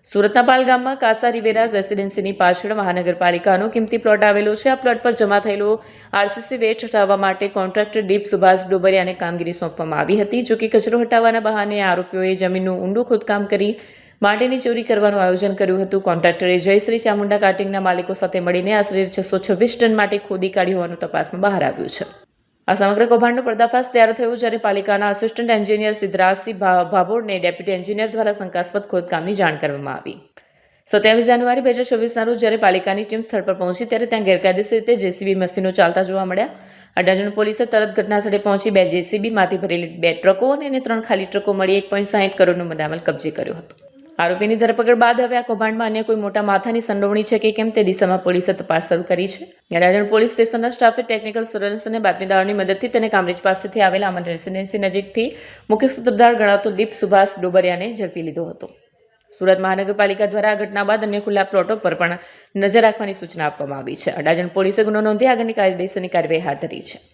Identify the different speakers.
Speaker 1: સુરતના પાલ ગામમાં કાસા રિવેરા રેસિડેન્સીની પાછળ મહાનગરપાલિકાનો કિંમતી પ્લોટ આવેલો છે. આ પ્લોટ પર જમા થયેલો આરસીસી વેસ્ટ હટાવવા માટે કોન્ટ્રાક્ટર દીપ સુભાષ ડોબરિયાને કામગીરી સોંપવામાં આવી હતી. જોકે કચરો હટાવવાના બહાને આરોપીઓએ જમીનનું ઊંડું ખોદકામ કરી માટીની ચોરી કરવાનું આયોજન કર્યું હતું. કોન્ટ્રાક્ટરે જયશ્રી ચામુંડા કાર્ટિંગના માલિકો સાથે મળીને આશરે 626 ટન માટી ખોદી કાઢી હોવાનું તપાસમાં બહાર આવ્યું છે. આ સમગ્ર કૌભાંડનો પર્દાફાશ ત્યારે થયો જ્યારે પાલિકાના આસિસ્ટન્ટ એન્જિનિયર સિદ્ધરાજસિંહ ભાભોરને ડેપ્યુટી એન્જિનિયર દ્વારા શંકાસ્પદ ખોદકામની જાણ કરવામાં આવી. 27 જાન્યુઆરી 2024ના રોજ જ્યારે પાલિકાની ટીમ સ્થળ પર પહોંચી ત્યારે ત્યાં ગેરકાયદેસર રીતે જેસીબી મશીનો ચાલતા જોવા મળ્યા. અડાજણ પોલીસે તરત ઘટનાસ્થળે પહોંચી 2 જેસીબી, માટી ભરેલી 2 ટ્રકો અને 3 ખાલી ટ્રકો મળી 1.60 કરોડનો મુદ્દામાલ કબજે કર્યો હતો. આરોપીની ધરપકડ બાદ હવે આ કૌભાંડમાં અન્ય કોઈ મોટા માથાની સંડોવણી છે કે કેમ તે દિશામાં પોલીસે તપાસ શરૂ કરી છે. અડાજણ પોલીસ સ્ટેશનના સ્ટાફે ટેકનિકલ સર્વેલન્સ અને બાતમીદારોની મદદથી તેને કામરેજ પાસેથી આવેલા અમન રેસિડેન્સી નજીકથી મુખ્ય સૂત્રધાર ગણાતો દીપ સુભાષ ડોબરિયાને ઝડપી લીધો હતો. સુરત મહાનગરપાલિકા દ્વારા આ ઘટના બાદ અન્ય ખુલ્લા પ્લોટો પર પણ નજર રાખવાની સૂચના આપવામાં આવી છે. અડાજણ પોલીસે ગુનો નોંધી આગળની કાયદેસરની કાર્યવાહી હાથ ધરી છે.